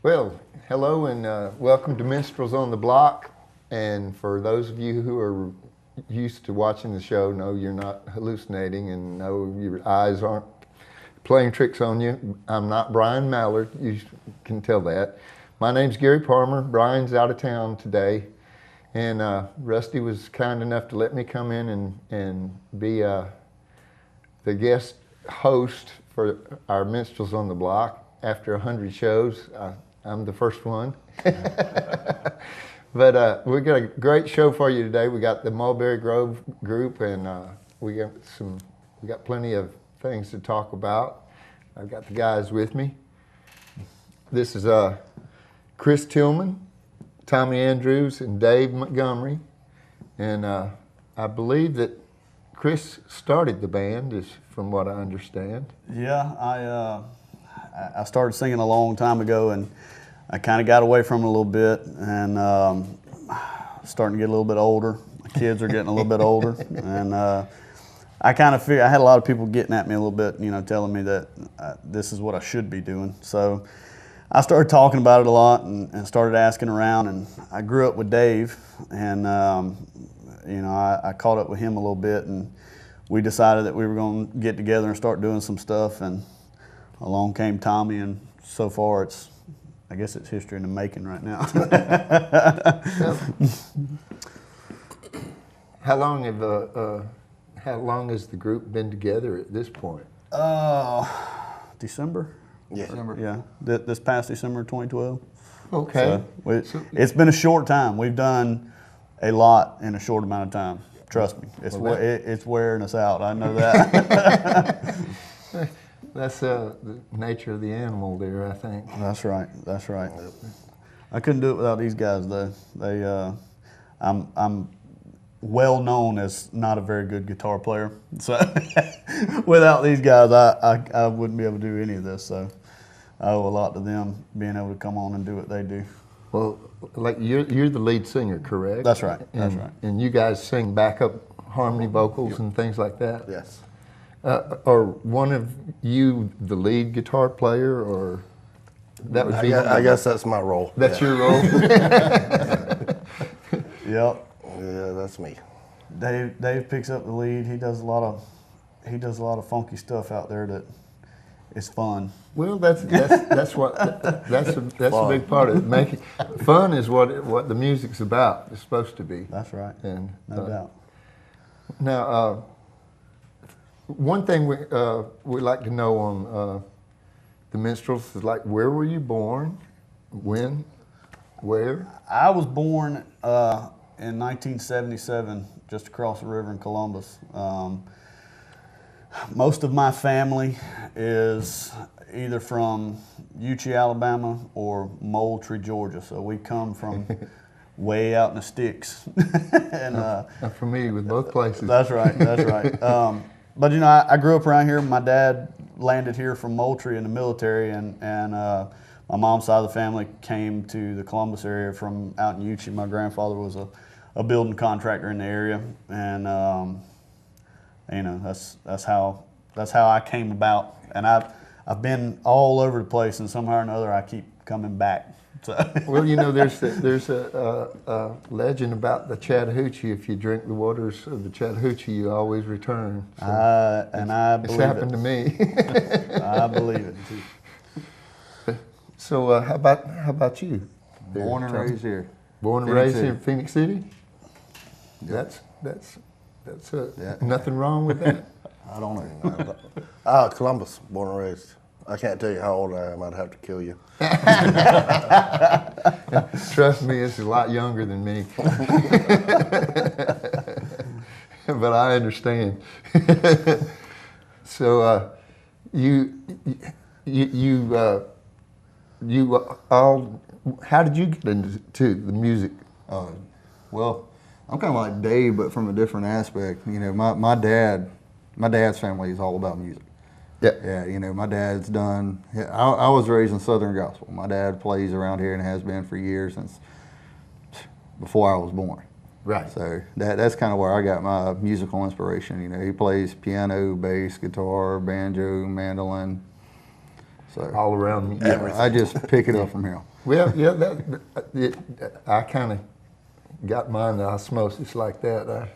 Well, hello and welcome to Minstrels on the Block. And for those of you who are used to watching the show, know you're not hallucinating and know your eyes aren't playing tricks on you. I'm not Brian Mallard, you can tell that. My name's Gary Parmer. Brian's out of town today. And Rusty was kind enough to let me come in and be the guest host for our Minstrels on the Block. After 100 shows, I'm the first one. But we got a great show for you today. We got the Mulberry Grove group, and we got plenty of things to talk about. I've got the guys with me. This is Chris Tillman, Tommy Andrews, and Dave Montgomery. And I believe that Chris started the band, is from what I understand. Yeah, I started singing a long time ago, and I kind of got away from it a little bit, and starting to get a little bit older. My kids are getting a little bit older, and I kind of figured I had a lot of people getting at me a little bit, telling me that this is what I should be doing. So I started talking about it a lot and started asking around, and I grew up with Dave, and I caught up with him a little bit, and we decided that we were going to get together and start doing some stuff, and along came Tommy, and so far I guess it's history in the making right now. How long has the group been together at this point? December? Yeah. December. Yeah, this past December 2012. Okay. So it's been a short time. We've done a lot in a short amount of time. Trust me, it's wearing us out. I know that. That's the nature of the animal there, I think. That's right. That's right. I couldn't do it without these guys, though. I'm well known as not a very good guitar player, so without these guys, I wouldn't be able to do any of this. So I owe a lot to them being able to come on and do what they do. Well, like you're the lead singer, correct? That's right. That's right. And you guys sing backup harmony vocals and things like that. Yes. Or one of you the lead guitar player, or that would be? I guess that's my role. That's your role. Yep. Yeah, that's me. Dave picks up the lead. He does a lot of funky stuff out there that is fun. Well, that's a big part of it. Making fun is what the music's about. It's supposed to be. That's right. And no doubt. Now, one thing we like to know on the Minstrels is, like, where were you born? When? Where? I was born in 1977, just across the river in Columbus. Most of my family is either from Uchee, Alabama, or Moultrie, Georgia. So we come from way out in the sticks. And I'm familiar with both places. That's right. That's right. But I grew up around here. My dad landed here from Moultrie in the military, and my mom's side of the family came to the Columbus area from out in Uchee. My grandfather was a building contractor in the area, and that's how I came about. And I've been all over the place, and somehow or another I keep coming back. So. Well, there's a legend about the Chattahoochee. If you drink the waters of the Chattahoochee, you always return. So I believe it's happened to me. I believe it too. So how about you? Born and raised here. Born and raised in Phoenix City. That's nothing wrong with that. I don't know. Columbus, born and raised. I can't tell you how old I am. I'd have to kill you. Trust me, it's a lot younger than me. But I understand. So you all, how did you get into the music? Well, I'm kind of like Dave, but from a different aspect. My dad's family is all about music. Yeah. Yeah, my dad's done, I was raised in Southern Gospel. My dad plays around here and has been for years, since before I was born. Right. So that's kind of where I got my musical inspiration. He plays piano, bass, guitar, banjo, mandolin. So all around me. I just pick it up from him. Well, yeah, I kind of got mine, the osmosis like that.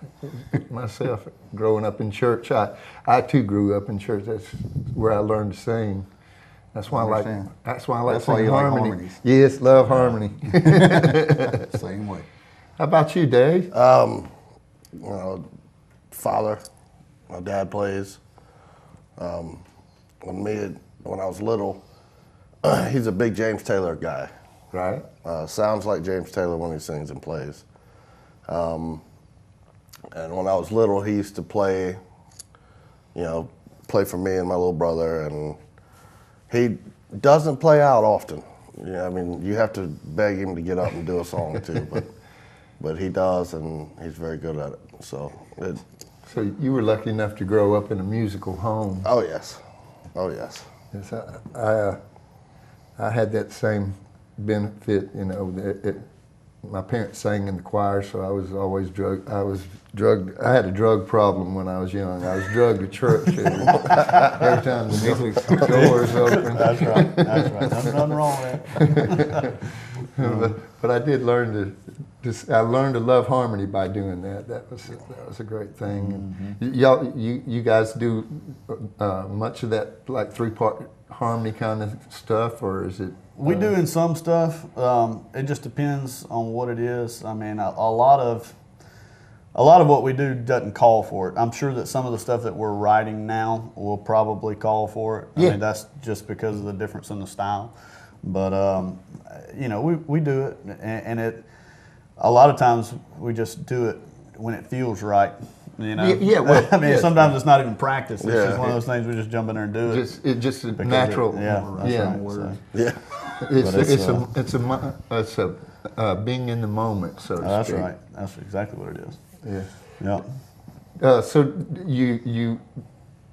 Myself, growing up in church, I too grew up in church. That's where I learned to sing. That's why I like. That's why I like singing harmony. Harmonies. Yes, love harmony. Same way. How about you, Dave? You know, father, my dad plays. When I was little, he's a big James Taylor guy. Right. Sounds like James Taylor when he sings and plays. And when I was little, he used to play for me and my little brother, and he doesn't play out often. Yeah, I mean, you have to beg him to get up and do a song or two, but he does, and he's very good at it. So you were lucky enough to grow up in a musical home. Oh yes. Yes, I had that same benefit, you know. My parents sang in the choir, so I was always drugged. I had a drug problem when I was young. I was drugged to church every time the doors open. That's right. There's nothing wrong with that. But I did learn I learned to love harmony by doing that. That was a great thing. Mm-hmm. You guys do much of that, like 3-part harmony kind of stuff, or is it? We do in some stuff. It just depends on what it is. I mean, a lot of what we do doesn't call for it. I'm sure that some of the stuff that we're writing now will probably call for it. I mean, that's just because of the difference in the style. But you know, we do it, and it. A lot of times we just do it when it feels right. You know. Yeah. Well, I mean, sometimes it's not even practice. It's just one of those things we just jump in there and do it. It's just a natural. It's being in the moment, so to That's speak. right. That's exactly what it is. Yeah. Yeah. So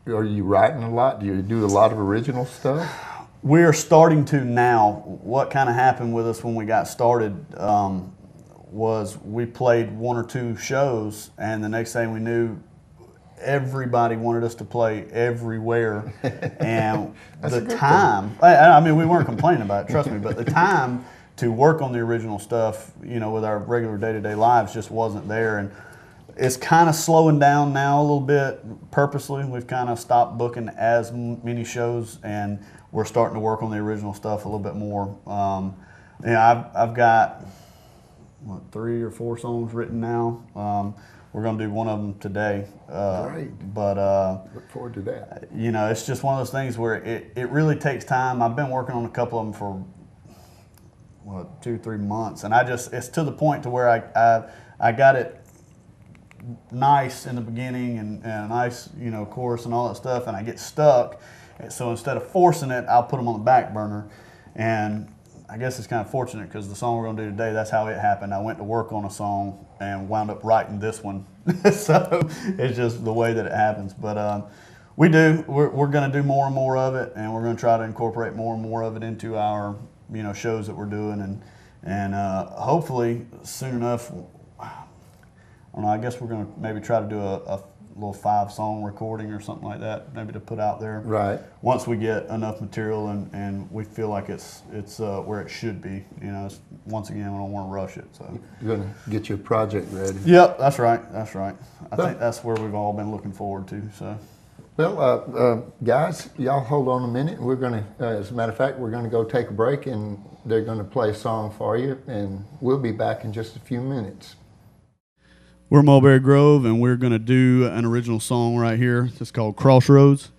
are you writing a lot? Do you do a lot of original stuff? We are starting to now. What kind of happened with us when we got started was we played 1 or 2 shows, and the next thing we knew, everybody wanted us to play everywhere. And the time, I mean, we weren't complaining about it, trust me, but the time to work on the original stuff, you know, with our regular day-to-day lives just wasn't there. And it's kind of slowing down now a little bit purposely. We've kind of stopped booking as many shows, and we're starting to work on the original stuff a little bit more. You know, I've got 3 or 4 songs written now. We're going to do one of them today. Great. But Look forward to that. you know, it's just one of those things where it really takes time. I've been working on a couple of them for 2-3 months, and it's to the point to where I got it nice in the beginning and a nice, you know, chorus and all that stuff, and I get stuck. So instead of forcing it, I'll put them on the back burner. And I guess it's kind of fortunate because the song we're going to do today, that's how it happened. I went to work on a song and wound up writing this one. So it's just the way that it happens. But we're going to do more and more of it, and we're going to try to incorporate more and more of it into our, you know, shows that we're doing, and hopefully soon enough. I don't know, I guess we're going to maybe try to do a little 5-song recording or something like that, maybe to put out there. Right. Once we get enough material and we feel like it's where it should be. You know, once again, we don't want to rush it. So You're going to get your project ready. Yep, that's right. I think that's where we've all been looking forward to. So. Well, guys, y'all hold on a minute. We're going to, as a matter of fact, we're going to go take a break, and they're going to play a song for you, and we'll be back in just a few minutes. We're Mulberry Grove, and we're going to do an original song right here. It's called Crossroads,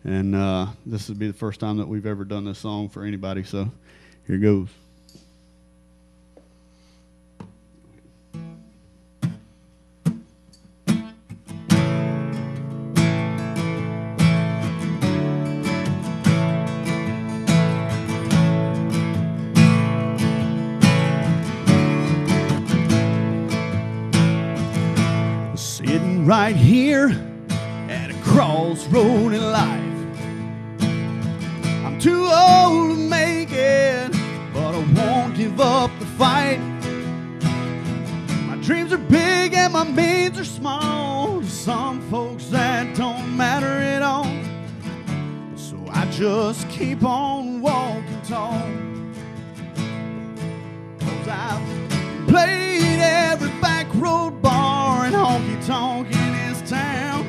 and this will be the first time that we've ever done this song for anybody, so here goes. Sitting right here at a crossroad in life. I'm too old to make it, but I won't give up the fight. My dreams are big and my means are small. To some folks that don't matter at all. So I just keep on walking tall. 'Cause I've played every back road bar and honky-tonk in this town.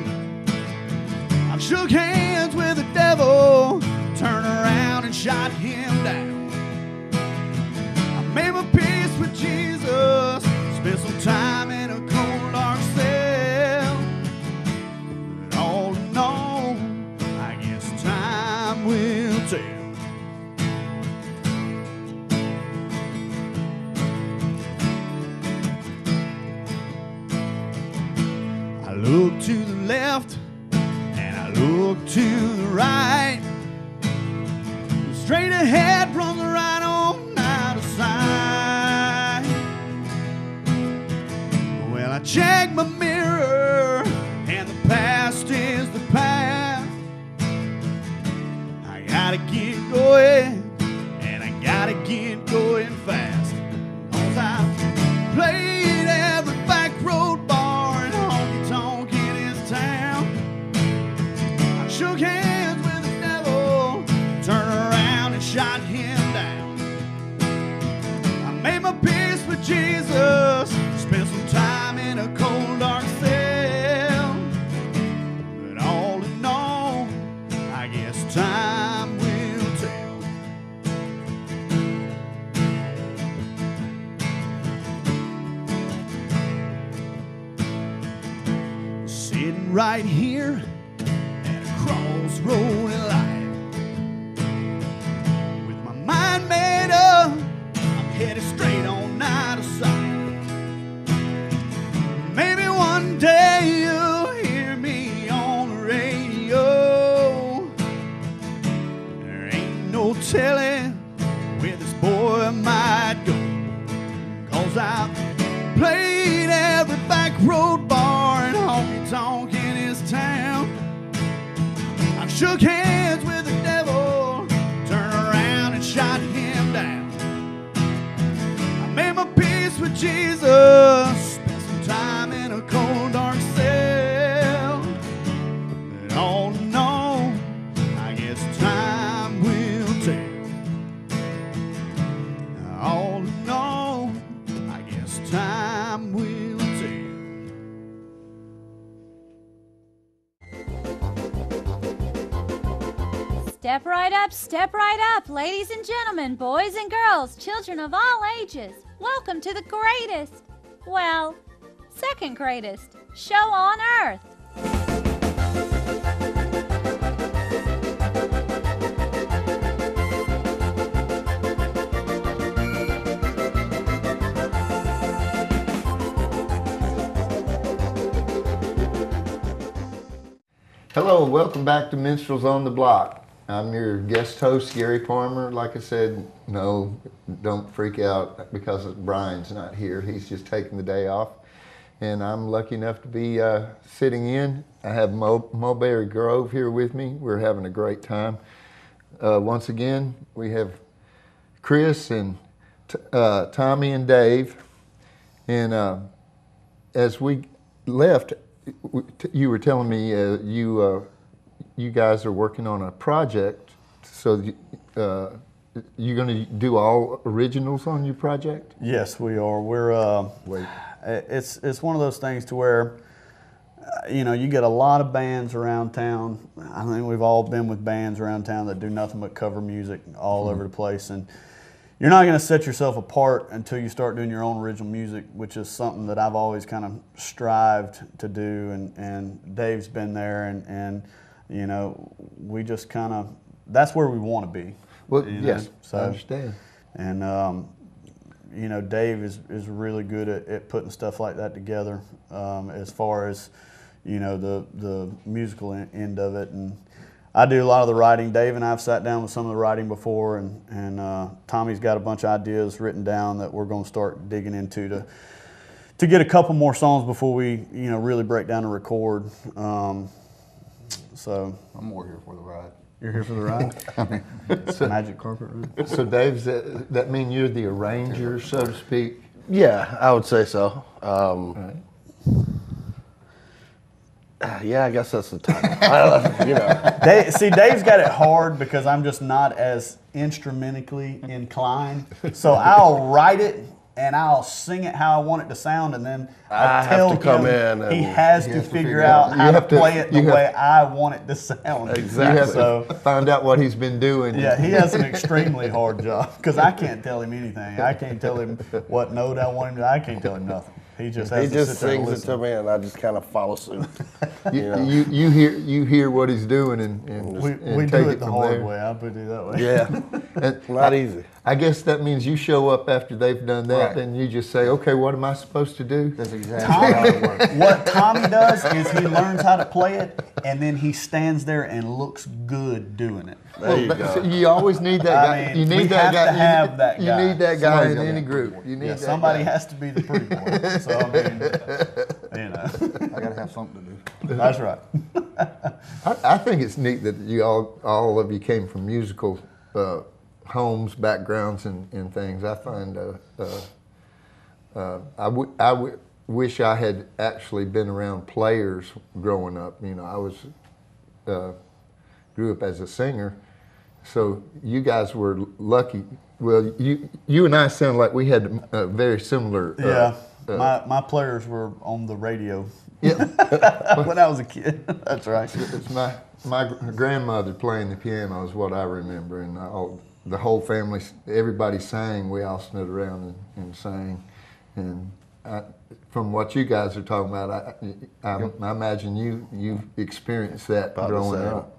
I've shook hands with the devil, turned around and shot him down. I made my peace with Jesus, spent some time in a cold dark cell. But all in all, I guess time will tell. I look to the left and I look to the right. Straight ahead runs right on out of sight. Well, I check my mirror and the past is the past. I gotta get going and I gotta get going fast. 'Cause I've played every back road bar and honky-tonk in this town. I shook hands with the devil, turned around and shot him down. I made my peace with Jesus, spent some time in a cold dark cell. But all in all, I guess time will tell. Sitting right here at a crossroad in life, with my mind made up, I'm headed straight on out of sight. Maybe one day you'll hear me on the radio. There ain't no telling where this boy might go. 'Cause I've played every back road bar and honky-tonk in his town. I've shook hands with the devil, turned around and shot him down. I made my peace with Jesus, spent some time in a cold dark cell. But all in all, I guess time will tell. All in all, I guess time will tell. Step right up, ladies and gentlemen, boys and girls, children of all ages. Welcome to the greatest, well, second greatest show on earth. Hello, welcome back to Minstrels on the Block. I'm your guest host, Gary Parmer. Like I said, no, don't freak out because Brian's not here. He's just taking the day off. And I'm lucky enough to be sitting in. I have Mulberry Grove here with me. We're having a great time. Once again, we have Chris and Tommy and Dave. And as we left, you were telling me you guys are working on a project, so you're going to do all originals on your project? Yes, we are. We're it's one of those things to where you know, you get a lot of bands around town. I think we've all been with bands around town that do nothing but cover music all over the place, and you're not going to set yourself apart until you start doing your own original music, which is something that I've always kind of strived to do, and Dave's been there, and you know, we just kind of, that's where we want to be. Well, you yes, know? So, I understand. And you know, Dave is really good at putting stuff like that together, as far as, you know, the musical end of it. And I do a lot of the writing. Dave and I have sat down with some of the writing before, and Tommy's got a bunch of ideas written down that we're going to start digging into to get a couple more songs before we, you know, really break down and record. So I'm more here for the ride. you're here for the ride? It's a magic carpet ride. So Dave, that mean you're the arranger, so to speak? Yeah, I would say so. Right. Yeah, I guess that's the title. You know. Dave's got it hard because I'm just not as instrumentally inclined. So I'll write it and I'll sing it how I want it to sound, and then I tell have to come him in he and has to figure out how to play it the way I want it to sound. Exactly. You have So to find out what he's been doing. yeah, he has an extremely hard job because I can't tell him anything. I can't tell him what note I want him to. I can't tell him nothing. He just has He to just sit there and sings it listen. to me, and I just kind of follow suit. You hear what he's doing and We take do it the from hard there. way. I'll put it that way. Yeah, And not easy. I guess that means you show up after they've done that, Right. and you just say, "Okay, what am I supposed to do?" That's exactly how it works. What Tommy does is he learns how to play it, and then he stands there and looks good doing it. There you So go. you always need that I guy. mean, you need we that have guy. to have that You guy. need that guy Somebody's in gotta any be a group. You need Yeah, that somebody guy. has to be the pretty boy. So I mean, you know, I gotta have something to do. that's right. I think it's neat that you all of you came from musical homes, backgrounds, and things. I find I wish I had actually been around players growing up. You know, I was grew up as a singer, so you guys were lucky. Well, you and I sound like we had a very similar. Yeah, my players were on the radio Yeah. when I was a kid. That's right. It's my grandmother playing the piano is what I remember, and the whole family, everybody sang. We all stood around and sang, and from what you guys are talking about, I imagine you experienced that About the growing same. up.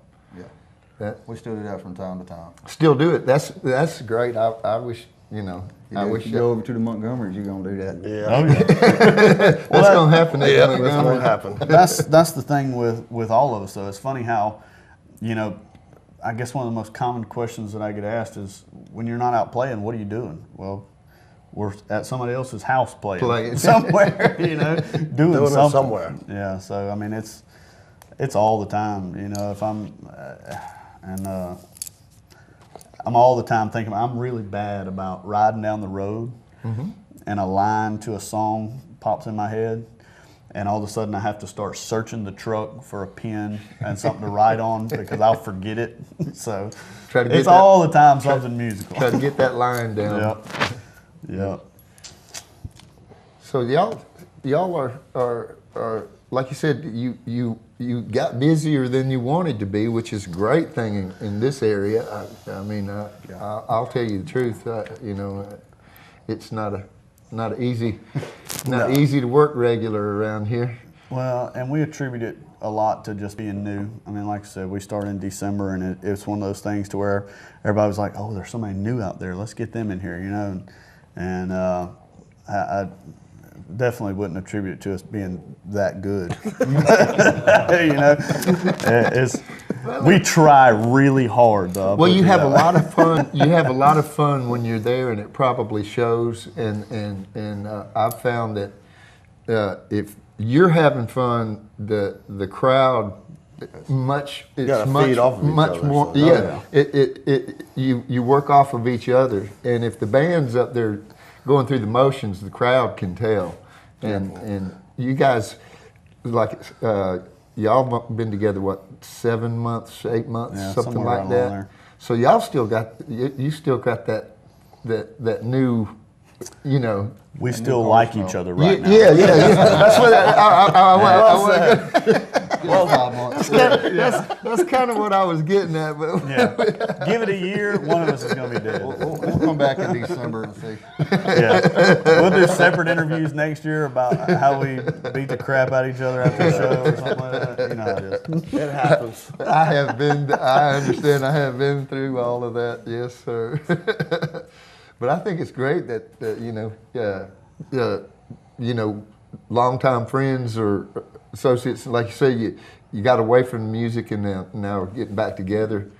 Yeah, we still do that from time to time. Still do it. That's great. I wish I wish you go over to the Montgomerys, you're gonna do that. Yeah, Oh yeah. that's gonna happen. yeah, At that's Montgomery. what happened. That's the thing with all of us though. It's funny how, I guess one of the most common questions that I get asked is, when you're not out playing, what are you doing? Well, we're at somebody else's house playing somewhere, doing Doing it something somewhere. Yeah, so I mean it's all the time. If I'm I'm all the time thinking I'm really bad about riding down the road and a line to a song pops in my head. And all of a sudden I have to start searching the truck for a pen and something to write on because I'll forget it. So Try to get it's that- all the time something musical. Try to get that line down. Yep. Yep. So y'all are like you said, you got busier than you wanted to be, which is a great thing in this area. I'll tell you the truth. It's not easy to work regular around here. Well, and we attribute it a lot to just being new. I mean, like I said, we started in December, and it's one of those things to where everybody was like, "Oh, there's somebody new out there. Let's get them in here," And I definitely wouldn't attribute it to us being that good. We try really hard, though. Well, you have a lot of fun. You have a lot of fun when you're there, and it probably shows. And I've found that if you're having fun, the crowd gotta feed off of each much other, more. so- Yeah, you work off of each other, and if the band's up there going through the motions, the crowd can tell. And you guys, like y'all been together what, 7 months, 8 months, Yeah, something somewhere like around that. there. So y'all still got you still got that new, We still like each other right now. Yeah. That's what that's kind of what I was getting at. But Yeah. Give it a year, one of us is going to be dead. We'll come back in December and see. Yeah. We'll do separate interviews next year about how we beat the crap out of each other after a show or something like that. You know how it is. It happens. I understand. I have been through all of that. Yes, sir. But I think it's great that longtime friends or associates, like you say, you got away from the music and now we're getting back together.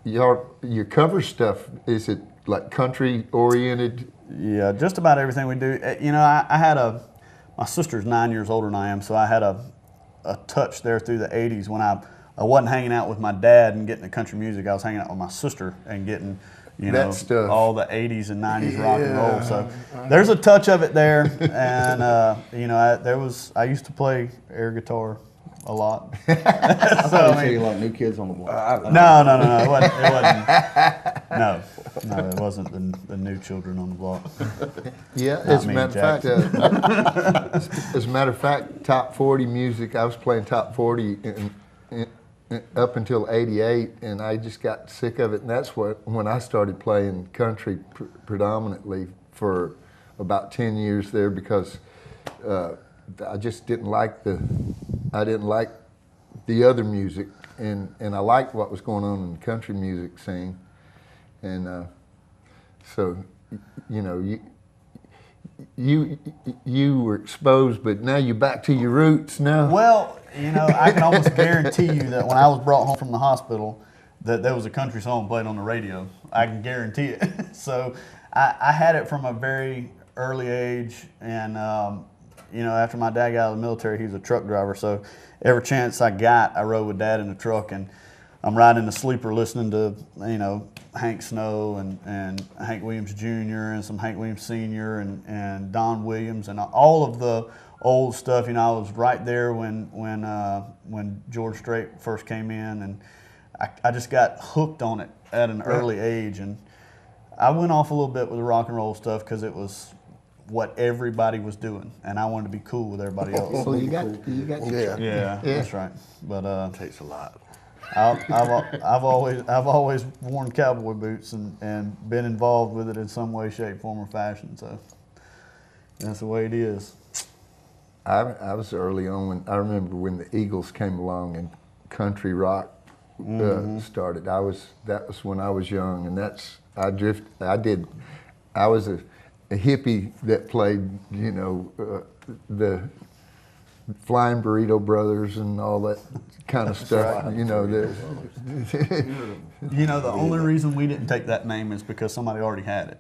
Your cover stuff, is it like country oriented? Yeah, just about everything we do. I had my sister's 9 years older than I am, so I had a touch there through the 80s when I wasn't hanging out with my dad and getting the country music. I was hanging out with my sister and getting you That know, stuff. all the 80s and 90s rock and roll. So there's a touch of it there. And, you know, I used to play air guitar a lot. I So, thought you said you like New Kids on the Block. no. It wasn't the new children on the block. Yeah, Not as a me, matter of fact, as a matter of fact, top 40 music. I was playing top 40 up until '88, and I just got sick of it. And that's when I started playing country predominantly for about 10 years there, because I just didn't like the other music, and I liked what was going on in the country music scene, and so you know you were exposed, but now you're back to your roots now. Well, you know, I can almost guarantee you that when I was brought home from the hospital, that there was a country song played on the radio. I can guarantee it. So I had it from a very early age, and you know, after my dad got out of the military, he was a truck driver. So every chance I got, I rode with Dad in the truck, and I'm riding the sleeper listening to, you know, Hank Snow and Hank Williams Jr. and some Hank Williams Sr. and Don Williams and all of the old stuff. You know, I was right there when George Strait first came in, and I just got hooked on it at an early age. And I went off a little bit with the rock and roll stuff because it was what everybody was doing, and I wanted to be cool with everybody else. So you got Yeah, that's right. But Takes a lot. I've always worn cowboy boots and been involved with it in some way, shape, form, or fashion. So that's the way it is. I was early on I remember when the Eagles came along and country rock started. That was when I was young, and I was a hippie that played, you know, the Flying Burrito Brothers and all that kind of stuff. Right. You know, You know, the only reason we didn't take that name is because somebody already had it.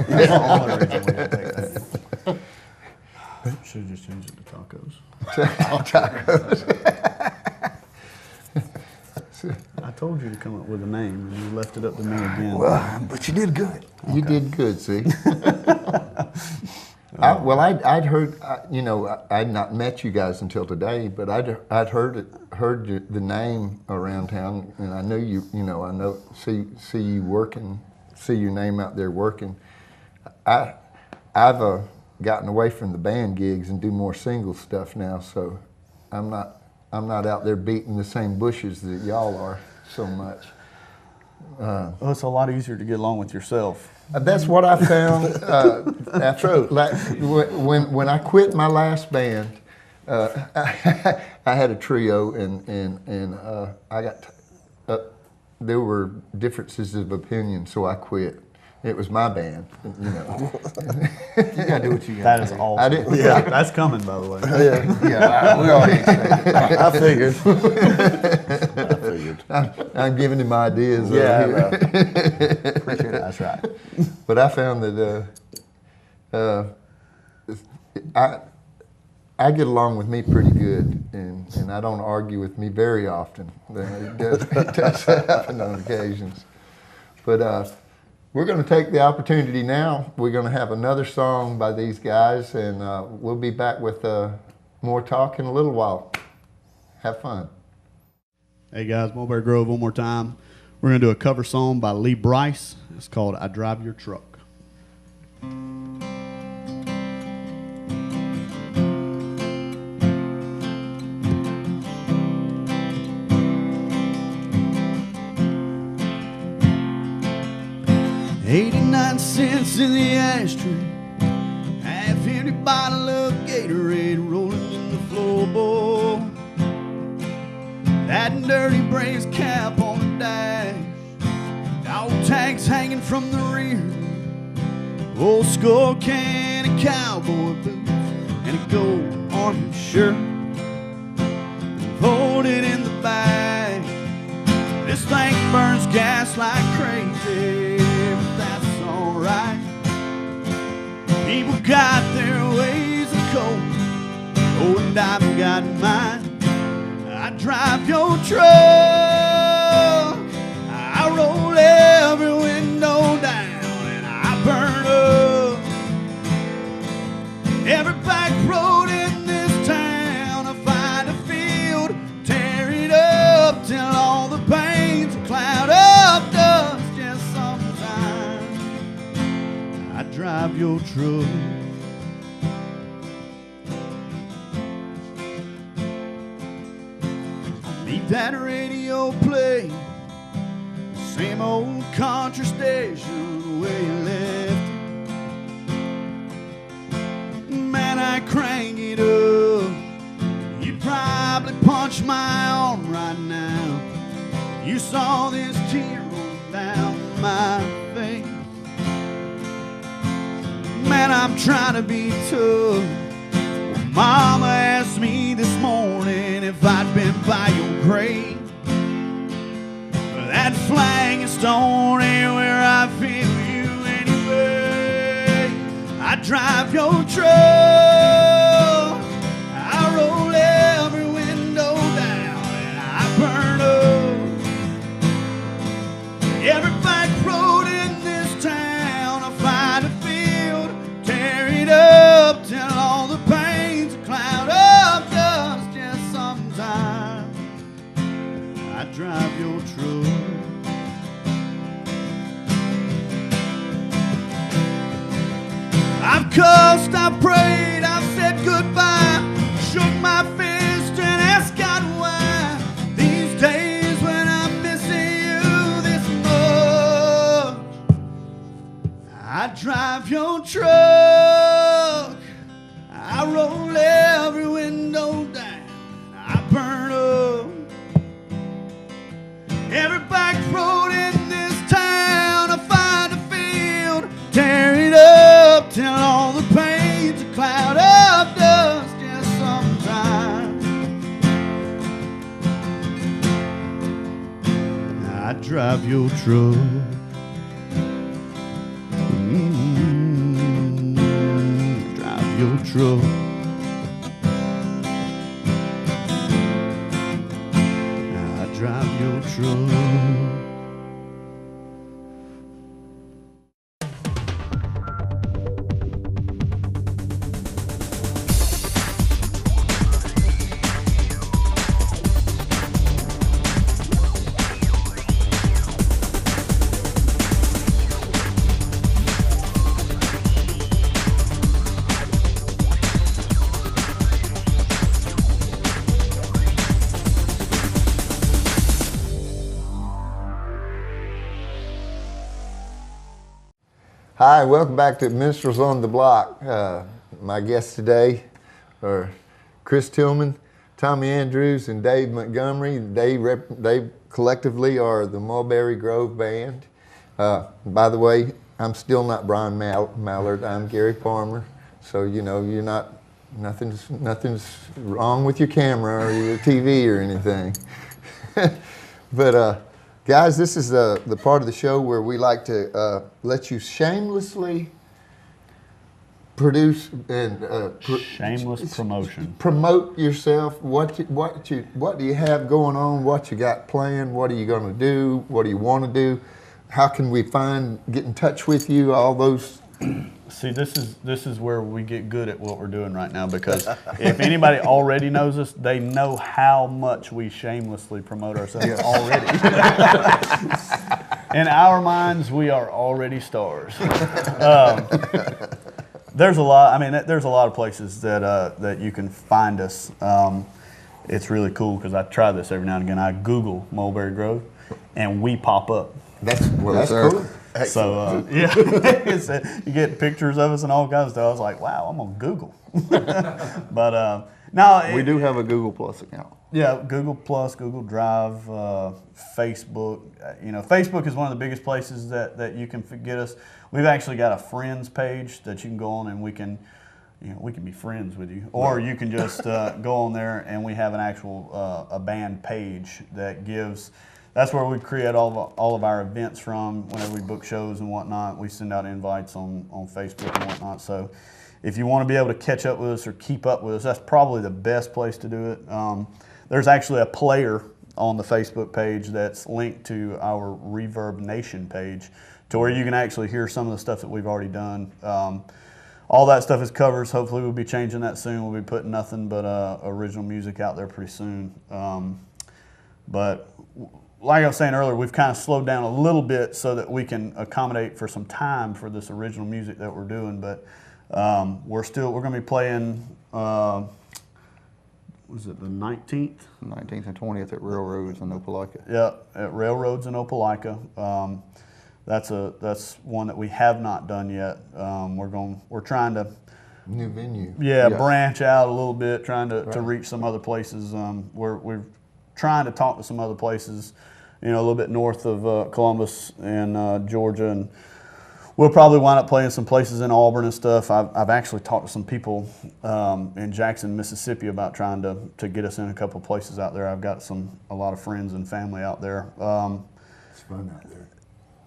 That's the only reason we didn't take that name. Should have just changed it to tacos. I told you to come up with a name, and you left it up to me again. well, but you did good. You did good, see. I'd heard, you know, I'd not met you guys until today, but I'd heard the name around town, and I knew you. You know, see you working, see your name out there working. I've gotten away from the band gigs and do more single stuff now, so I'm not out there beating the same bushes that y'all are so much. Well, it's a lot easier to get along with yourself. That's what I found after when I quit my last band. I had a trio, and I got there were differences of opinion, so I quit. It was my band, you know. You gotta do what you That gotta is do. awesome. I didn't. Yeah, that's coming, by the way. Yeah, we already. I figured. I figured. I'm giving him ideas. Yeah, over here. Appreciate it. That's right. But I found that I get along with me pretty good, and I don't argue with me very often. It does happen on occasions. But we're going to take the opportunity now. We're going to have another song by these guys, and we'll be back with more talk in a little while. Have fun. Hey guys, Mulberry Grove one more time. We're going to do a cover song by Lee Bryce. It's called I Drive Your Truck. 89 cents in the ashtray, half-empty bottle of Gatorade rolling in the floorboard. That dirty brass cap on the dash, dog tags hanging from the rear, old skull can and cowboy boots, and a gold army shirt folded in the bag. This thing burns gas like crazy, but that's alright. People got their ways of cold, oh, and I've got mine. I drive your truck, I roll every window drive your truck. Leave that radio play, same old country station where you left it. Man, I crank it up, you'd probably punch my arm right now. You saw this tear roll down my face. Man, I'm trying to be tough. Well, Mama asked me this morning if I'd been by your grave. That flag is stone ain't where I feel you anyway. I drive your truck, I roll every window down, and I burn up every back road in this town. I find a field, tear it up till all the paint's a cloud of dust. Just sometimes I drive your truck. I've cussed, I've prayed, I've said goodbye, shook my fist and asked God why. These days when I'm missing you this much, I drive your truck, I roll every window down, I burn up every back road in this town. I find a field, tear it up till all the paint's a cloud of dust. Just sometimes I drive your truck. Drive your truck. I drive your truck. Hi, welcome back to Minstrels on the Block. My guests today are Chris Tillman, Tommy Andrews, and Dave Montgomery. They collectively are the Mulberry Grove Band. By the way, I'm still not Brian Mallard. I'm Gary Parmer. So you know you're not nothing's wrong with your camera or your TV or anything. But guys, this is the part of the show where we like to let you shamelessly produce and Shameless promotion. promote yourself. What do you have going on? What you got planned? What are you going to do? What do you want to do? How can we get in touch with you? All those. See, this is where we get good at what we're doing right now, because if anybody already knows us, they know how much we shamelessly promote ourselves already. In our minds, we are already stars. There's a lot. I mean, there's a lot of places that you can find us. It's really cool because I try this every now and again. I Google Mulberry Grove, and we pop up. That's cool. So yeah, you get pictures of us and all kinds of stuff. I was like, wow, I'm on Google. But no, We do have a Google Plus account. yeah, Google Plus, Google Drive, Facebook. You know, Facebook is one of the biggest places that you can get us. We've actually got a friends page that you can go on, and we can be friends with you, or you can just go on there, and we have an actual a band page that gives. That's where we create all of our events from. Whenever we book shows and whatnot, we send out invites on Facebook and whatnot. So if you want to be able to catch up with us or keep up with us, that's probably the best place to do it. There's actually a player on the Facebook page that's linked to our Reverb Nation page, to where you can actually hear some of the stuff that we've already done. All that stuff is covers. Hopefully we'll be changing that soon. We'll be putting nothing but original music out there pretty soon. But like I was saying earlier, we've kind of slowed down a little bit so that we can accommodate for some time for this original music that we're doing. But we're going to be playing, was it the 19th? 19th and 20th at Railroads in Opelika. Yeah, at Railroads in Opelika. That's one that we have not done yet. We're trying to New venue. branch out a little bit, trying to reach some other places. We're trying to talk to some other places, a little bit north of Columbus and Georgia, and we'll probably wind up playing some places in Auburn and stuff. I've actually talked to some people in Jackson, Mississippi about trying to get us in a couple of places out there. I've got a lot of friends and family out there. It's fun out there.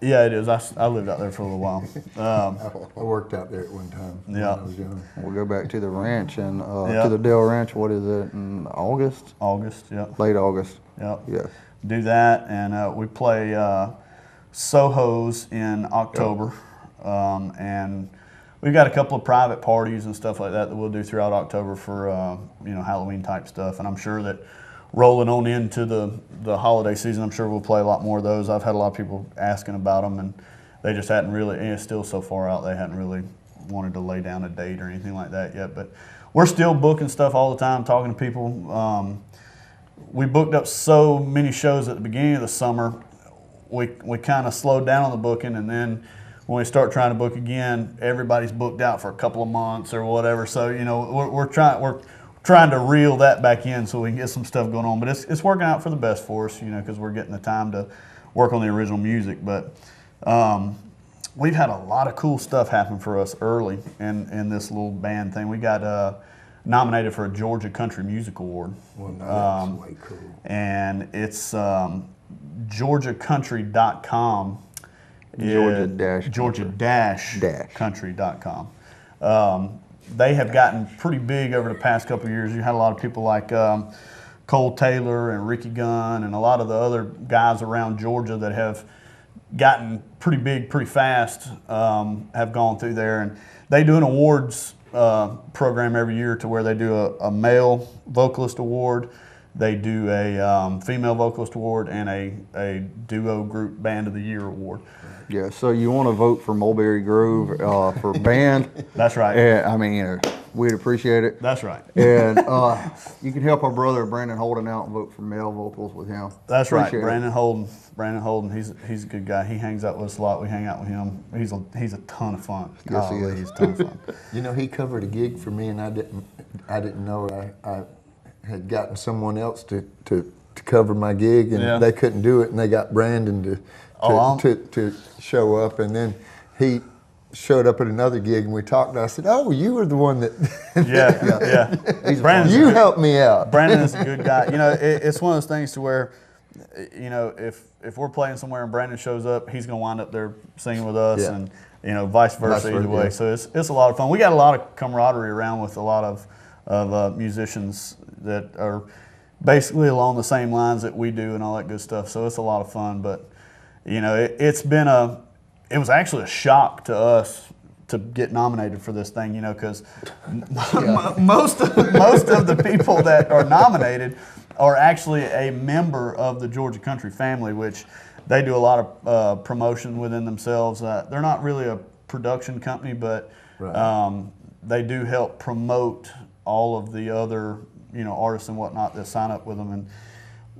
Yeah, it is. I lived out there for a little while. I worked out there at one time when I was young. We'll go back to the ranch and to the Dale Ranch. What is it, in August? August, yeah. Late August. Yep. Yeah. Do that, and we play Soho's in October, and we've got a couple of private parties and stuff like that we'll do throughout October for Halloween type stuff, and I'm sure that rolling on into the holiday season, I'm sure we'll play a lot more of those. I've had a lot of people asking about them, and they just hadn't really, and it's still so far out, they hadn't really wanted to lay down a date or anything like that yet. But we're still booking stuff all the time, talking to people. We booked up so many shows at the beginning of the summer, we kind of slowed down on the booking, and then when we start trying to book again, everybody's booked out for a couple of months or whatever. So we're trying to reel that back in so we can get some stuff going on. But it's working out for the best for us, because we're getting the time to work on the original music. But we've had a lot of cool stuff happen for us early in this little band thing. We got nominated for a Georgia Country Music Award. Well, no, that's way cool. And it's georgiacountry.com. Georgia-country.com. They have gotten pretty big over the past couple of years. You had a lot of people like Cole Taylor and Ricky Gunn and a lot of the other guys around Georgia that have gotten pretty big pretty fast, have gone through there. And they do an awards program every year to where they do a male vocalist award, they do a female vocalist award, and a duo group band of the year award. Yeah, so you want to vote for Mulberry Grove for band. That's right. And, we'd appreciate it. That's right. And you can help our brother Brandon Holden out and vote for male vocals with him. That's Appreciate right. it. Brandon Holden, he's a good guy. He hangs out with us a lot. We hang out with him. He's a ton of fun. Yes, he is. He's a ton of fun. He covered a gig for me, and I didn't know I had gotten someone else to cover my gig, and they couldn't do it, and they got Brandon to show up, and then he showed up at another gig, and we talked, and I said, "Oh, you were the one that." Yeah. You helped me out. Brandon is a good guy. It's one of those things to where, if we're playing somewhere and Brandon shows up, he's going to wind up there singing with us, and vice versa either way. So it's a lot of fun. We got a lot of camaraderie around with a lot of musicians that are basically along the same lines that we do and all that good stuff. So it's a lot of fun, but. It was actually a shock to us to get nominated for this thing, because most of the people that are nominated are actually a member of the Georgia Country family, which they do a lot of promotion within themselves. They're not really a production company, but they do help promote all of the other artists and whatnot that sign up with them. And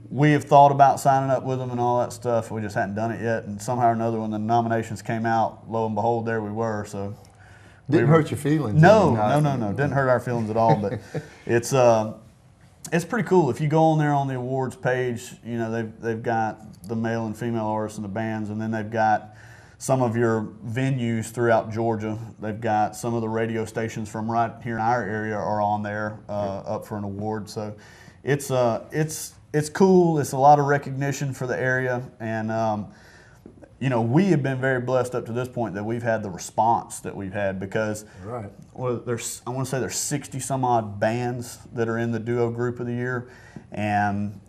we have thought about signing up with them and all that stuff. We just hadn't done it yet. And somehow or another, when the nominations came out, lo and behold, there we were. So didn't hurt your feelings. No. Didn't hurt our feelings at all. But it's pretty cool. If you go on there on the awards page, they've got the male and female artists and the bands, and then they've got some of your venues throughout Georgia. They've got some of the radio stations from right here in our area are on there up for an award. So it's cool. It's a lot of recognition for the area, and we have been very blessed up to this point that we've had the response that we've had, because I want to say there's 60 some odd bands that are in the duo group of the year, and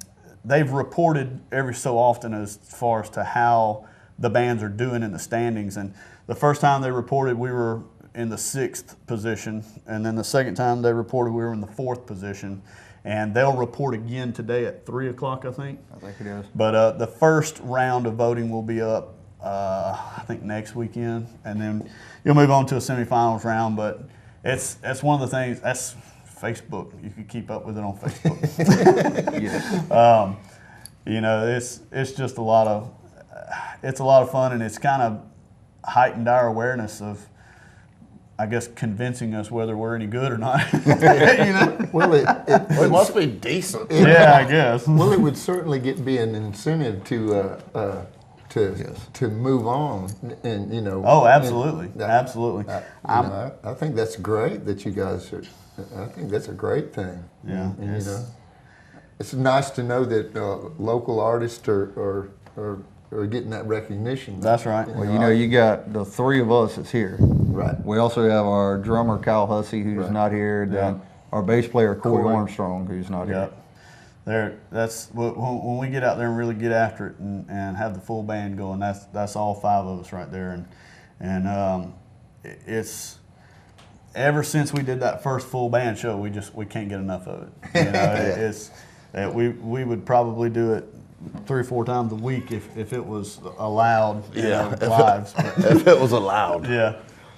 they've reported every so often as far as to how the bands are doing in the standings. And the first time they reported, we were in the 6th position, and then the second time they reported we were in the 4th position. and they'll report again today at 3 o'clock, I think. I think it is. But the first round of voting will be up, I think, next weekend, and then you'll move on to a semifinals round. But that's one of the things. That's Facebook. You can keep up with it on Facebook. Yes. You know, it's just a lot of fun, and it's kind of heightened our awareness of, I guess, convincing us whether we're any good or not. You know? Well, It must be decent. Yeah, I guess. well, it would certainly be an incentive to move on, and you know. Oh, absolutely, and that- absolutely. I think that's great that you guys are. I think that's a great thing. Yeah, and, you know, it's nice to know that local artists are getting that recognition. That's right. Well, you know, you got the three of us that's here. Right. We also have our drummer, Kyle Hussey, who's Right. not here. Then Yeah. our bass player, Corey Corey. Armstrong, who's not Yeah. here. That's when we get out there and really get after it and have the full band going. That's all five of us right there, and it's ever since we did that first full band show, we can't get enough of it. You know, we would probably do it 3 or 4 times a week if it was allowed. You know, lives. But, If it was allowed. yeah,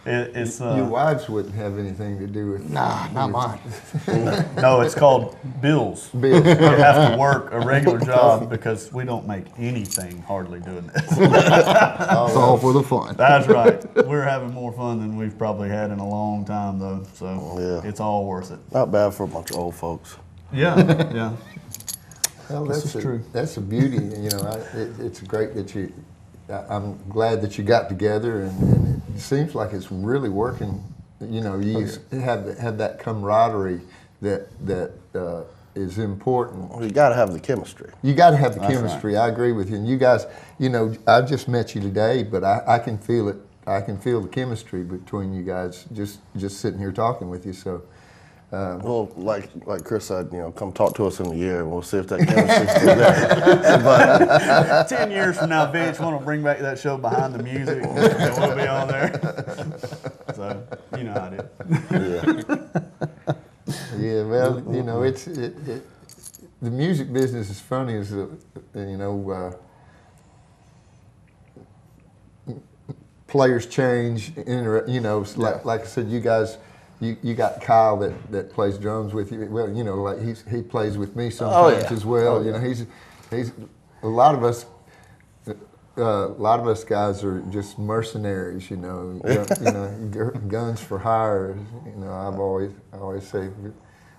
it's Your wives wouldn't have anything to do with. Nah, not mine. no, it's called bills. Bills. You have to work a regular job because we don't make anything hardly doing this. It's all for the fun. That's right. We're having more fun than we've probably had in a long time, though. So Yeah. it's all worth it. Not bad for a bunch of old folks. Yeah, yeah. Well, This is true. That's a beauty. You know, it's great that you. I'm glad that you got together, and it seems like it's really working. You know, you have that camaraderie that is important. Well, you got to have the chemistry. You got to have the That's chemistry. I agree with you. And you guys, you know, I just met you today, but I can feel it. I can feel the chemistry between you guys just sitting here talking with you. So. Well, like Chris said, you know, come talk to us in a year, and we'll see if that chemistry's still there. 10 years from now, Vince, want to bring back that show Behind the Music, and we'll be on there. So, you know how it is. Yeah, well, you know, the music business is funny as you know, players change. You know, like I said, you guys, you got Kyle that plays drums with you. Well, you know, like he plays with me sometimes as well. You know, he's a lot of us. A lot of us guys are just mercenaries, you know. Guns for hire. You know, I always say,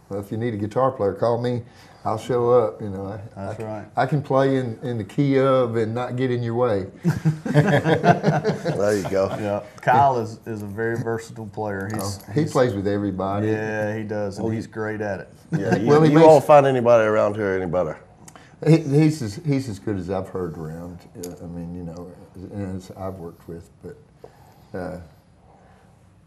well, if you need a guitar player, call me. I'll show up. You know, That's right. I can play in the key of and not get in your way. There you go. Yeah, Kyle is a very versatile player. He plays with everybody. Yeah, he does, and he's great at it. Yeah, you, Well, he you makes- won't find anybody around here any better. He's as good as I've heard around. I mean, you know, as I've worked with, but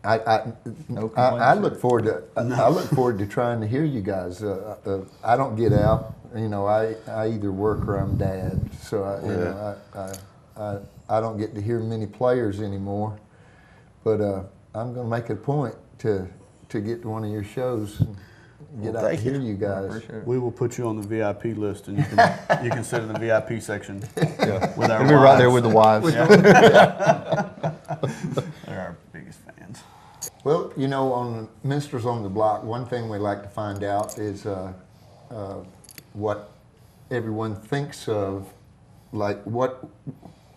I look forward to I look forward to trying to hear you guys. I don't get out. You know, I either work or I'm dad, so I don't get to hear many players anymore. But I'm going to make it a point to get to one of your shows. Get out to hear you guys. We will put you on the VIP list, and you can sit in the VIP section with our We'll be right there wives. with the wives. They're our biggest fans. Well, you know, on Minstrels on the Block, one thing we like to find out is what everyone thinks of, like what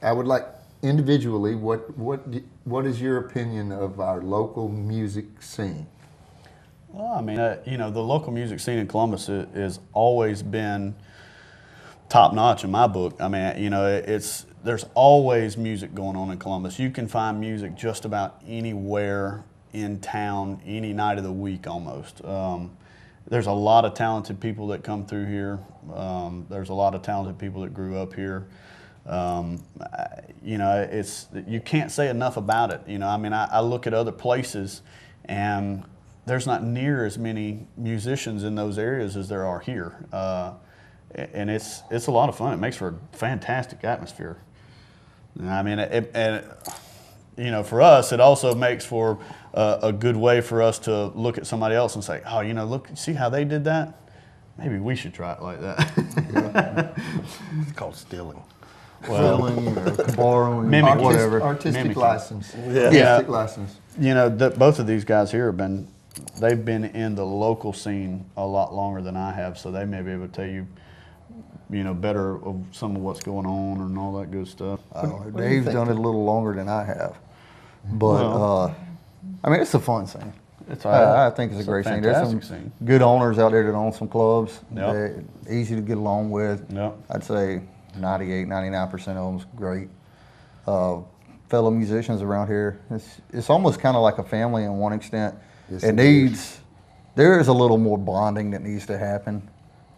I would like individually. What is your opinion of our local music scene? Well, I mean, you know, the local music scene in Columbus has always been top notch in my book. I mean, you know, there's always music going on in Columbus. You can find music just about anywhere in town, any night of the week almost. There's a lot of talented people that come through here. There's a lot of talented people that grew up here. You know, you can't say enough about it. You know, I mean, I look at other places, and there's not near as many musicians in those areas as there are here. And it's a lot of fun. It makes for a fantastic atmosphere. I mean, and you know, for us, it also makes for a good way for us to look at somebody else and say, oh, you know, look, see how they did that? maybe we should try it like that. It's called stealing. Selling or borrowing, Mimic. whatever. Artistic Mimicking. license. Yeah. Artistic license. You know, both of these guys here they've been in the local scene a lot longer than I have, so they may be able to tell you, better of some of what's going on and all that good stuff. Dave's done it a little longer than I have, but I mean, it's a fun scene. It's I think it's a great scene. There's some fantastic scene. good owners out there that own some clubs. Yep. They're easy to get along with. Yep. I'd say 98, 99% of them's great. Fellow musicians around here, it's almost kind of like a family in one extent. Yes, It it needs, there is a little more bonding that needs to happen,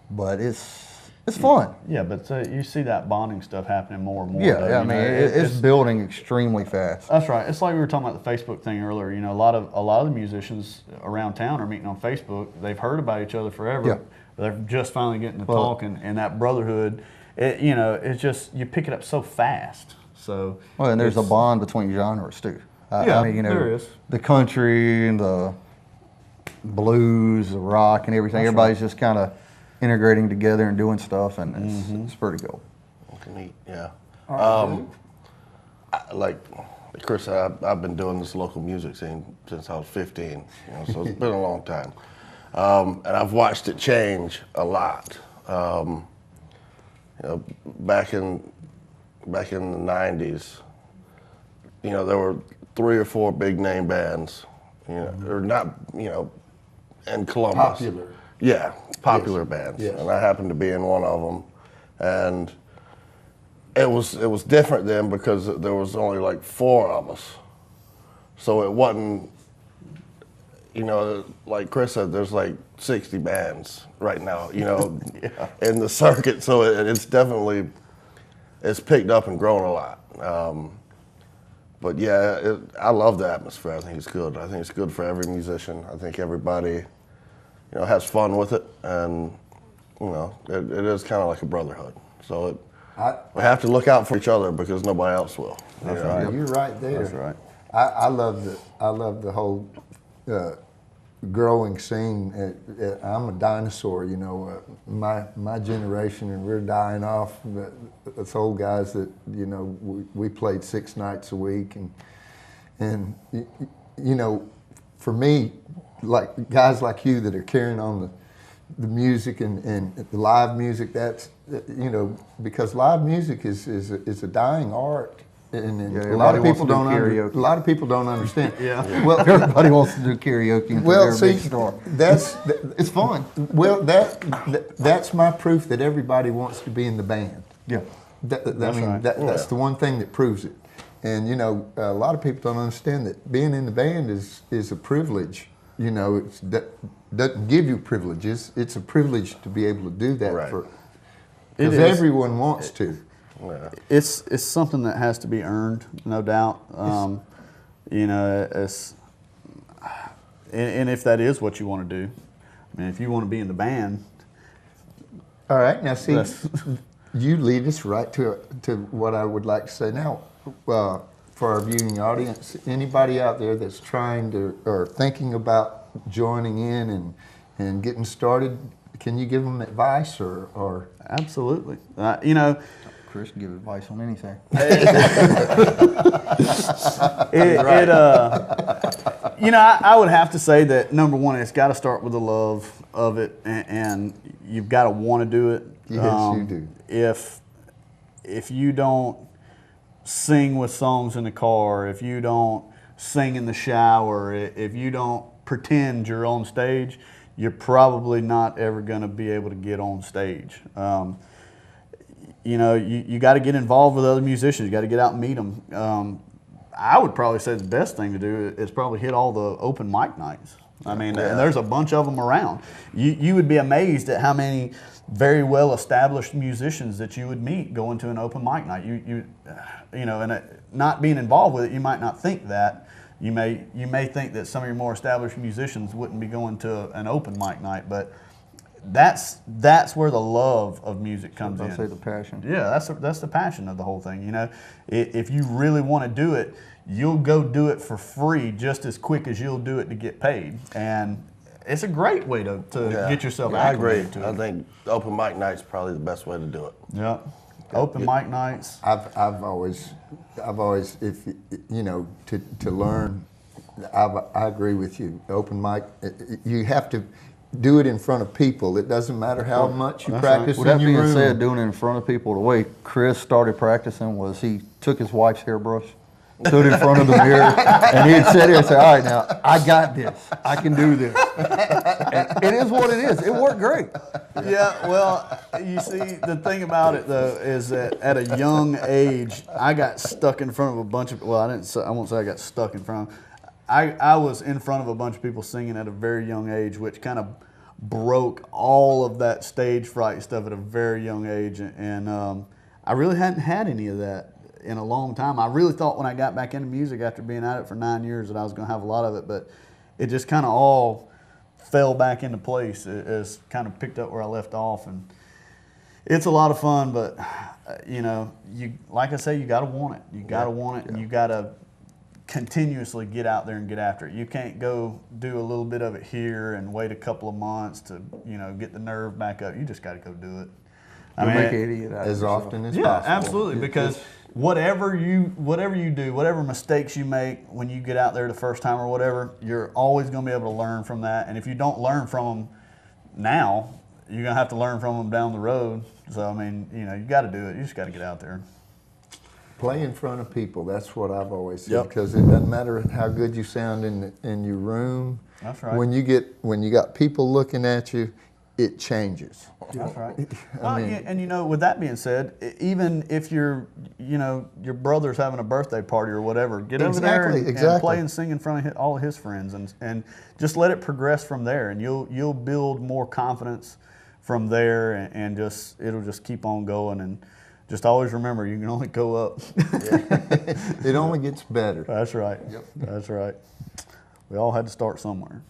but it's fun. Yeah, but you see that bonding stuff happening more and more. Yeah, though, I mean, it's building extremely fast. That's right. It's like we were talking about the Facebook thing earlier. A lot of the musicians around town are meeting on Facebook. They've heard about each other forever. Yeah. They're just finally getting to Well, talk, and that brotherhood. It's just you pick it up so fast. So Well, and there's a it's- bond between genres too. Yeah, I mean, there is. The country and the blues, the rock, and everything. Everybody's just kind of integrating together and doing stuff, and it's pretty cool. Okay, neat. Yeah. Like Chris said, I've been doing this local music scene since I was 15. So it's been a long time, and I've watched it change a lot. Back in the '90s, there were 3 or 4 big name bands, or not, in Columbus. Popular. Yeah, popular bands, Yes. and I happened to be in one of them, and it was different then because there was only like 4 of us, so it wasn't, like Chris said, there's like 60 bands right now, in the circuit, so it's definitely picked up and grown a lot. But yeah, I love the atmosphere. I think it's good. I think it's good for every musician. I think everybody, has fun with it, and it is kind of like a brotherhood. So we have to look out for each other because nobody else will. That's Yeah, right. you're right there. That's right. I love the whole growing scene. I'm a dinosaur, my generation, and we're dying off. It's old guys that we played 6 nights a week, and for me, like guys like you that are carrying on the music and the live music. That's because live music is a dying art. And Yeah, a lot of everybody people don't wants to do karaoke. a lot of people don't understand. Yeah. Well, Everybody wants to do karaoke until well, they're a see, big star. it's fun. Well, that's my proof that everybody wants to be in the band. Yeah. That's the one thing that proves it. And a lot of people don't understand that being in the band is a privilege. That doesn't give you privileges. It's a privilege to be able to do that Right. because is. everyone wants to. Yeah. It's something that has to be earned, no doubt. It's and if that is what you want to do, I mean, if you want to be in the band, All right, now see, That's- you lead us right to what I would like to say now. For our viewing audience, anybody out there that's trying to or thinking about joining in and getting started, can you give them advice or absolutely. Chris can give advice on anything. I would have to say that number one, it's got to start with the love of it, and you've got to want to do it. Yes, you do. If you don't sing with songs in the car, if you don't sing in the shower, if you don't pretend you're on stage, you're probably not ever going to be able to get on stage. You got to get involved with other musicians. You got to get out and meet them. I would probably say the best thing to do is probably hit all the open mic nights. I mean, and there's a bunch of them around. You would be amazed at how many very well established musicians that you would meet going to an open mic night. And not being involved with it, you might not think that. You may think that some of your more established musicians wouldn't be going to an open mic night, but that's where the love of music comes in. I'll say the passion. Yeah, that's the passion of the whole thing. If you really want to do it, you'll go do it for free just as quick as you'll do it to get paid. And it's a great way to get yourself I agree. acclimated to it. I think open mic night's probably the best way to do it. Yeah. Open mic nights. I've always, if you know, to learn, I agree with you. Open mic, you have to do it in front of people. It doesn't matter how much you practice With that in your being room. said, doing it in front of people, the way Chris started practicing was he took his wife's hairbrush, stood in front of the mirror, and he'd sit there and say, all right, now, I got this. I can do this. And it is what it is. It worked great. Yeah, well, you see, the thing about it, though, is that at a young age, I got stuck in front of a bunch of, well, I won't say I got stuck in front of, I was in front of a bunch of people singing at a very young age, which kind of broke all of that stage fright stuff at a very young age. And I really hadn't had any of that in a long time. I really thought when I got back into music after being at it for 9 years that I was going to have a lot of it, but it just kind of all fell back into place. It's kind of picked up where I left off, and it's a lot of fun, but you know, like I say, you got to want it. You got to want it, and you got to continuously get out there and get after it. You can't go do a little bit of it here and wait a couple of months to, you know, get the nerve back up. You just got to go do it. I mean, Make an idiot out of as yourself. often as yeah, possible. absolutely. Because whatever you do, whatever mistakes you make when you get out there the first time or whatever, you're always going to be able to learn from that. And if you don't learn from them now, you're going to have to learn from them down the road. So I mean, you know, you got to do it. You just got to get out there. Play in front of people. That's what I've always said. Yep. Because it doesn't matter how good you sound in your room. That's right. When you got people looking at you, it changes. That's right. I mean- And you know, with that being said, even if your brother's having a birthday party or whatever, get over there and play and sing in front of all of his friends, and just let it progress from there, and you'll build more confidence from there, and it'll just keep on going, and just always remember you can only go up. It only gets better. That's right. Yep. That's right. We all had to start somewhere.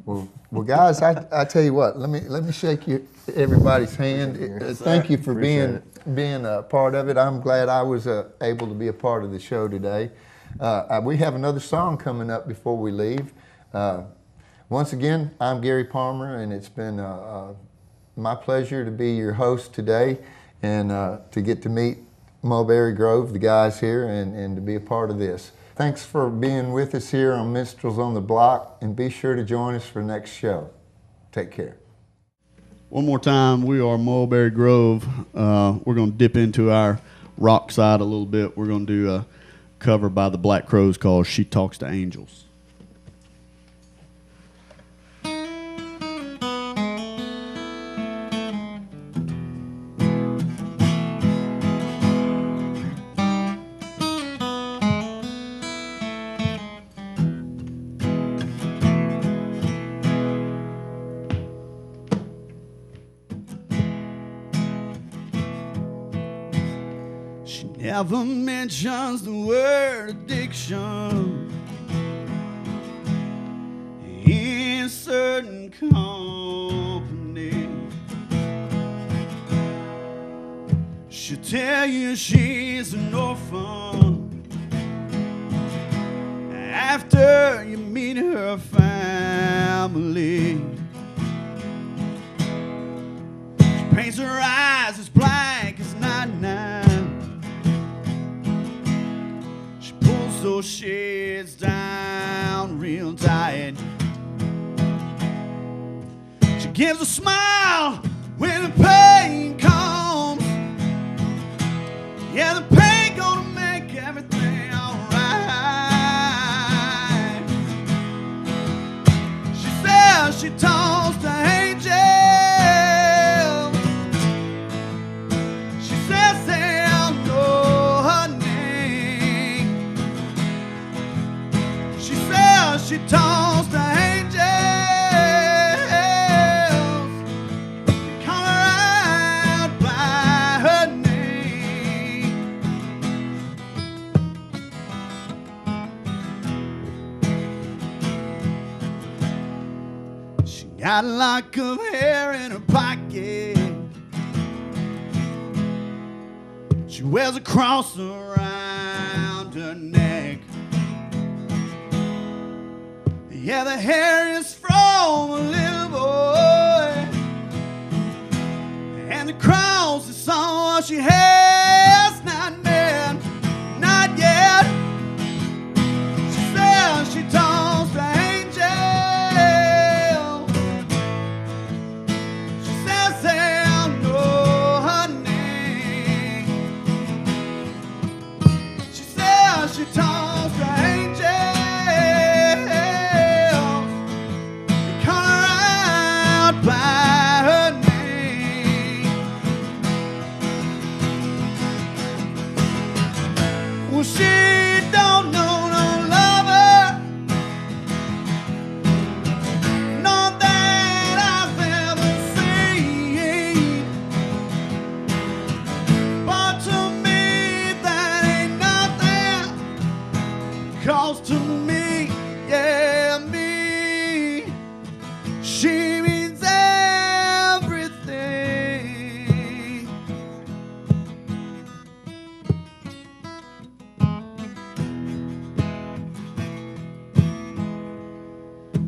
Well, guys, I tell you what. Let me shake everybody's hand. Thank you for being a part of it. I'm glad I was able to be a part of the show today. We have another song coming up before we leave. Once again, I'm Gary Parmer, and it's been my pleasure to be your host today, and to get to meet Mulberry Grove, the guys here, and to be a part of this. Thanks for being with us here on Minstrels on the Block, and be sure to join us for next show. Take care. One more time, we are Mulberry Grove. We're going to dip into our rock side a little bit. We're going to do a cover by the Black Crowes called She Talks to Angels. Never mentions the word addiction in certain company. She'll tell you she's an orphan after you meet her family. She paints her eyes as black as night. Those shades down real tight. She gives a smile when the pain comes. Yeah, the pain gonna make everything alright. She says she talks to angels. She says they'll know her name. She talks to angels, call her out by her name. She got a lock of hair in her pocket. She wears a cross around her neck. Yeah, the hair is from a little across the sun. She has not met, not yet. She says she talks to angel. She says they'll know her name. She says she talks to angel. They call her out by her name. Well, she don't know no lover, none that I've ever seen. But to me, that ain't nothing. 'Cause to me, yeah, me, she means everything.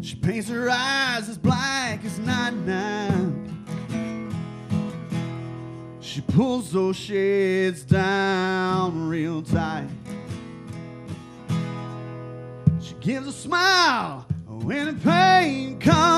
She paints her eyes as black as night now. She pulls those shades down real tight. She gives a smile when the pain comes.